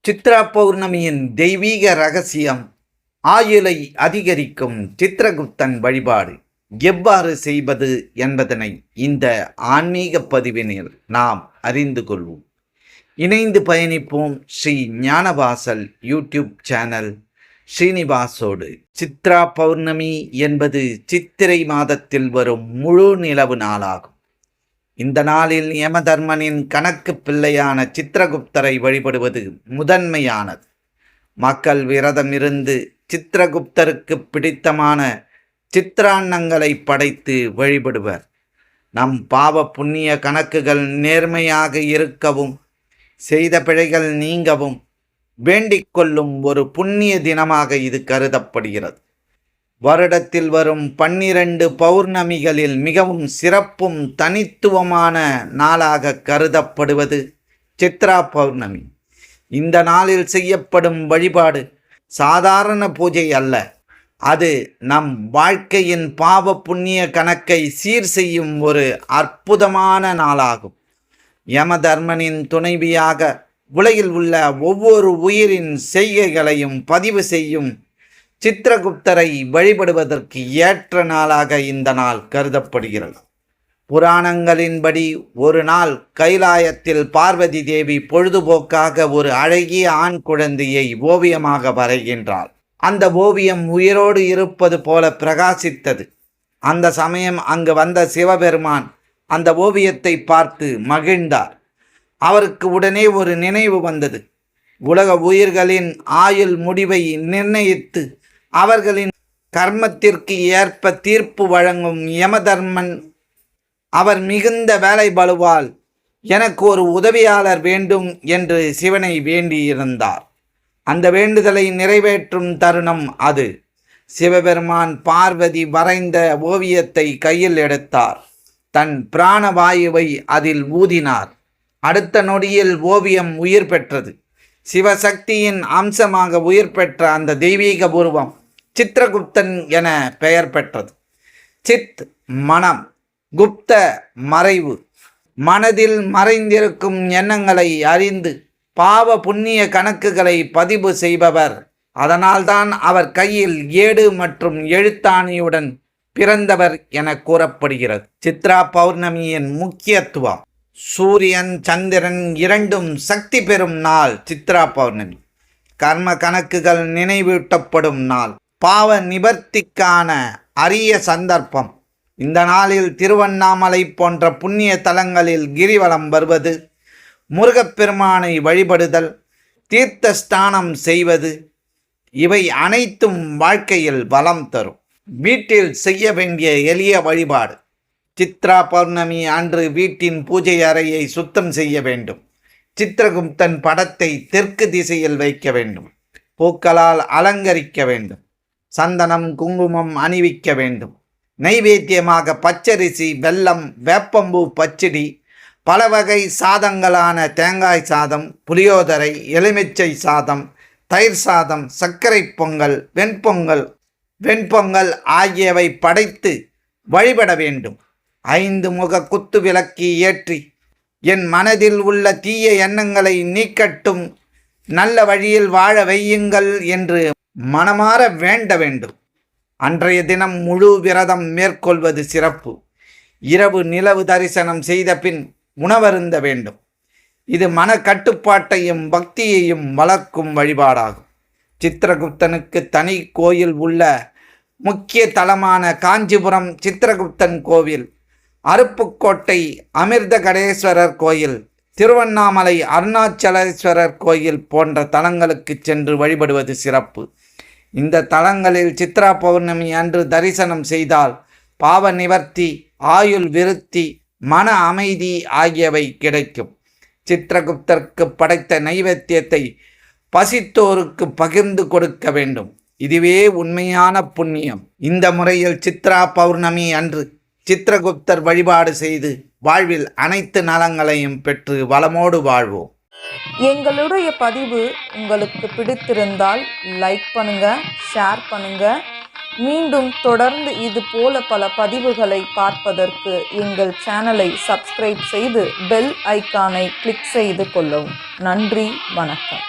சித்ரா பௌர்ணமியின் தெய்வீக ரகசியம் ஆயுளை அதிகரிக்கும் சித்ரகுப்தன் வழிபாடு எவ்வாறு செய்வது என்பதனை இந்த ஆன்மீக பதிவினில் நாம் அறிந்து கொள்வோம். இணைந்து பயணிப்போம். ஸ்ரீ ஞானவாசல் யூடியூப் சேனல் ஸ்ரீனிவாசோடு. சித்ரா பௌர்ணமி என்பது சித்திரை மாதத்தில் வரும் முழு நிலவு நாளாகும். இந்த நாளில் யமதர்மனின் கணக்கு பிள்ளையான சித்ரகுப்தரை வழிபடுவது முதன்மையானது. மக்கள் விரதம் இருந்து சித்ரகுப்தருக்கு பிடித்தமான சித்திரான்னங்களை படைத்து வழிபடுவர். நம் பாவ புண்ணிய கணக்குகள் நேர்மையாக இருக்கவும் செய்த பிழைகள் நீங்கவும் வேண்டிக் கொள்ளும் ஒரு புண்ணிய தினமாக இது கருதப்படுகிறது. வருடத்தில் வரும் 12 பௌர்ணமிகளில் மிகவும் சிறப்பும் தனித்துவமான நாளாக கருதப்படுவது சித்ரா பௌர்ணமி. இந்த நாளில் செய்யப்படும் வழிபாடு சாதாரண பூஜை அல்ல. அது நம் வாழ்க்கையின் பாவ புண்ணிய கணக்கை சீர் செய்யும் ஒரு அற்புதமான நாளாகும். யமதர்மனின் துணைவியாக உலகில் உள்ள ஒவ்வொரு உயிரின் செய்கைகளையும் பதிவு செய்யும் சித்ரகுப்தரை வழிபடுவதற்கு ஏற்ற நாளாக இந்த நாள் கருதப்படுகிறது. புராணங்களின்படி ஒரு நாள் கைலாயத்தில் பார்வதி தேவி பொழுதுபோக்காக ஒரு அழகிய ஆண் குழந்தையை ஓவியமாக வரைகின்றாள். அந்த ஓவியம் உயிரோடு இருப்பது போல பிரகாசித்தது. அந்த சமயம் அங்கு வந்த சிவபெருமான் அந்த ஓவியத்தை பார்த்து மகிழ்ந்தார். அவருக்கு உடனே ஒரு நினைவு வந்தது. உலக உயிர்களின் ஆயுள் முடிவை நிர்ணயித்து அவர்களின் கர்மத்திற்கு ஏற்ப தீர்ப்பு வழங்கும் யமதர்மன் அவர் மிகுந்த வேலை பளுவால் எனக்கு ஒரு உதவியாளர் வேண்டும் என்று சிவனை வேண்டியிருந்தார். அந்த வேண்டுதலை நிறைவேற்றும் தருணம் அது. சிவபெருமான் பார்வதி வரைந்த ஓவியத்தை கையில் எடுத்தார். தன் பிராணவாயுவை அதில் ஊதினார். அடுத்த நொடியில் ஓவியம் உயிர் பெற்றது. சிவசக்தியின் அம்சமாக உயிர் பெற்ற அந்த தெய்வீக உருவம் சித்ரகுப்தன் என பெயர் பெற்றது. சித் மனம், குப்த மறைவு. மனதில் மறைந்திருக்கும் எண்ணங்களை அறிந்து பாவ புண்ணிய கணக்குகளை பதிவு செய்பவர். அதனால்தான் அவர் கையில் ஏடு மற்றும் எழுத்தாணியுடன் பிறந்தவர் என கூறப்படுகிறது. சித்ரா பௌர்ணமியின் முக்கியத்துவம். சூரியன் சந்திரன் இரண்டும் சக்தி பெறும் நாள் சித்ரா பௌர்ணமி. கர்ம கணக்குகள் நினைவூட்டப்படும் நாள். பாவ நிவர்த்திக்கான அரிய சந்தர்ப்பம். இந்த நாளில் திருவண்ணாமலை போன்ற புண்ணிய தலங்களில் கிரிவலம் வருவது, முருகப்பெருமானை வழிபடுதல், தீர்த்த ஸ்நானம் செய்வது, இவை அனைத்தும் வாழ்க்கையில் பலம் தரும். வீட்டில் செய்ய வேண்டிய எளிய வழிபாடு. சித்ரா பௌர்ணமி அன்று வீட்டின் பூஜை அறையை சுத்தம் செய்ய வேண்டும். சித்ரகுப்தன் படத்தை தெற்கு திசையில் வைக்க வேண்டும். பூக்களால் அலங்கரிக்க வேண்டும். சந்தனம் குங்குமம் அணிவிக்க வேண்டும். நைவேத்தியமாக பச்சரிசி, வெல்லம், வேப்பம்பூ பச்சடி, பல வகை சாதங்களான தேங்காய் சாதம், புளியோதரை, எலுமிச்சை சாதம், தயிர் சாதம், சர்க்கரை பொங்கல், வெண்பொங்கல் ஆகியவை படைத்து வழிபட வேண்டும். 5 முக குத்து விளக்கி ஏற்றி என் மனதில் உள்ள தீய எண்ணங்களை நீக்கட்டும், நல்ல வழியில் வாழ வையுங்கள் என்று மனமாற வேண்ட வேண்டும். அன்றைய தினம் முழு விரதம் மேற்கொள்வது சிறப்பு. இரவு நிலவு தரிசனம் செய்த பின் உணவருந்த வேண்டும். இது மன கட்டுப்பாட்டையும் பக்தியையும் வளர்க்கும் வழிபாடாகும். சித்ரகுப்தனுக்கு தனி கோயில் உள்ள முக்கிய தலமான காஞ்சிபுரம் சித்ரகுப்தன் கோவில், அருப்புக்கோட்டை அமிர்தகடேஸ்வரர் கோயில், திருவண்ணாமலை அருணாச்சலேஸ்வரர் கோயில் போன்ற தலங்களுக்கு சென்று வழிபடுவது சிறப்பு. இந்த தலங்களில் சித்ரா பௌர்ணமி அன்று தரிசனம் செய்தால் பாவ நிவர்த்தி, ஆயுள் விருத்தி, மன அமைதி ஆகியவை கிடைக்கும். சித்ரகுப்தருக்கு படைத்த நைவேத்தியத்தை பசித்தோருக்கு பகிர்ந்து கொடுக்க வேண்டும். இதுவே உண்மையான புண்ணியம். இந்த முறையில் சித்ரா பௌர்ணமி அன்று சித்ரகுப்தர் வழிபாடு செய்து வாழ்வில் அனைத்து நலங்களையும் பெற்று வளமோடு வாழ்வோம். எங்களுடைய பதிவு உங்களுக்கு பிடித்திருந்தால் லைக் பண்ணுங்க, ஷேர் பண்ணுங்க. மீண்டும் தொடர்ந்து இது போல பல பதிவுகளை பார்ப்பதற்கு எங்கள் சேனலை சப்ஸ்கிரைப் செய்து பெல் ஐக்கானை கிளிக் செய்து கொள்ளவும். நன்றி, வணக்கம்.